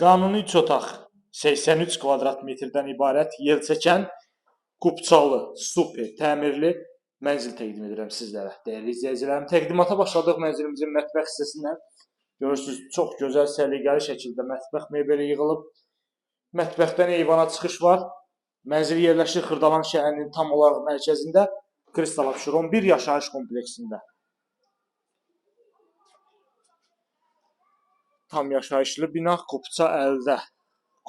Qanuni 3 otaq 83 kvadrat metrdən ibarət yer çəkən Qubçalı, super, təmirli mənzil təqdim edirəm sizlərə. Dəyərli izləyicilərim, təqdimata başladıq mənzilimizin mətbəx hissəsindən. Görürsünüz, çox gözəl, səliqəli şəkildə mətbəx mebeli yığılıb. Mətbəxdən eyvana çıxış var. Mənzil yerləşir Xırdalan şəhərinin tam olaraq mərkəzində, Kristal Abşeron 1 yaşayış kompleksində. Tam yaşayışlı bina, Qubça əldə.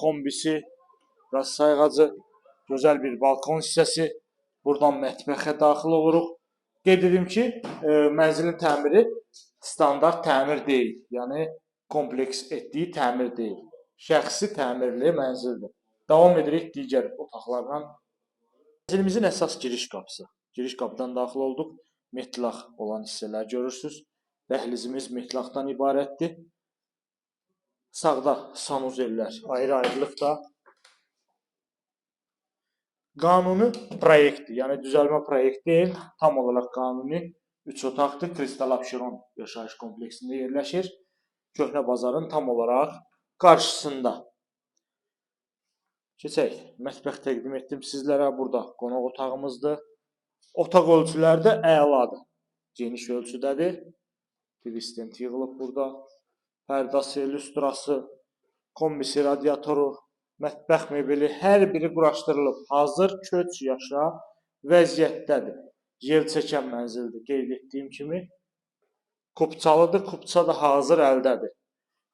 Kombisi, qaz sayğacı, gözəl bir balkon hissəsi. Buradan mətbəxə daxil oluruq. Qeyd edim ki, mənzilin təmiri standart təmir deyil. Yəni, kompleks etdiyi təmir deyil. Şəxsi təmirli mənzildir. Davam edirik digər otaqlardan. Mənzilimizin əsas giriş qapısı. Giriş qapıdan daxil olduq. Metlaq olan hissələri görürsünüz. Dəhlizimiz metlaqdan ibarətdir. Sağda sanuzellər ayrı-ayrılıqda. Qanuni proyektdir, yəni düzəlmə proyekt deyil, tam olaraq qanuni 3 otaqdır. Kristal Abşeron yaşayış kompleksində yerləşir. Köhnə bazarın tam olaraq qarşısında. Keçək, mətbəx təqdim etdim sizlərə. Burada qonaq otağımızdır. Otaq ölçüləri də əladır. Geniş ölçüdədir. TV stent yığılıb burada. Pərdası, lüstrası, kombisi, radiatoru, mətbəx mebeli, hər biri quraşdırılıb. Hazır köç yaşa vəziyyətdədir. Yer çəkən mənzildir. Qeyd etdiyim kimi Qubçalıdır. Qubça da hazır əldədir.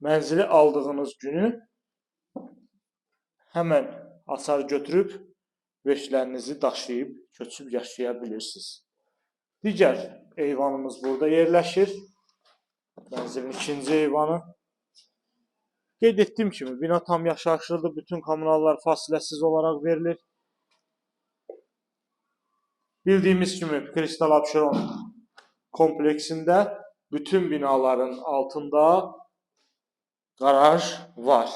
Mənzili aldığınız günü həmən açar götürüb veşlərinizi daşıyıb, köçüb yaşaya bilirsiniz. Digər eyvanımız burada yerləşir. Mənzilin ikinci eyvanı. Qeyd etdiyim kimi, bina tam yaşayışlıdır. Bütün kommunallar fasiləsiz olaraq verilir. Bildiyimiz kimi, Kristal Abşeron kompleksində bütün binaların altında qaraj var.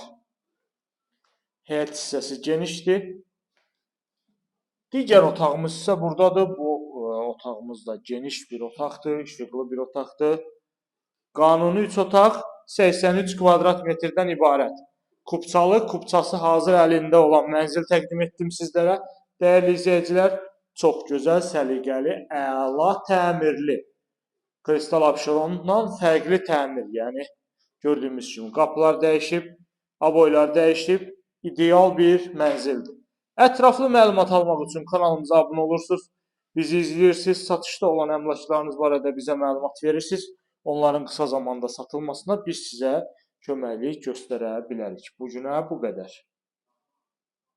Həyət hissəsi genişdir. Digər otağımız isə buradadır. Bu otağımız da geniş bir otaqdır, işıqlı bir otaqdır. Qanuni 3 otaq 83 kvadrat metrdən ibarət. Qubçalı, Qubçası hazır əlində olan mənzil təqdim etdim sizlərə. Dəyərli izləyicilər, çox gözəl, səliqəli, əla təmirli. Kristal Abşerondan fərqli təmir, yəni gördüyümüz kimi qapılar dəyişib, aboylar dəyişib, ideal bir mənzildir. Ətraflı məlumat almaq üçün kanalımıza abunə olursunuz. Bizi izləyirsiniz, satışda olan əmlaklarınız barədə bizə məlumat verirsiniz. Onların qısa zamanda satılmasına biz sizə köməklik göstərə bilərik. Bugünə bu qədər.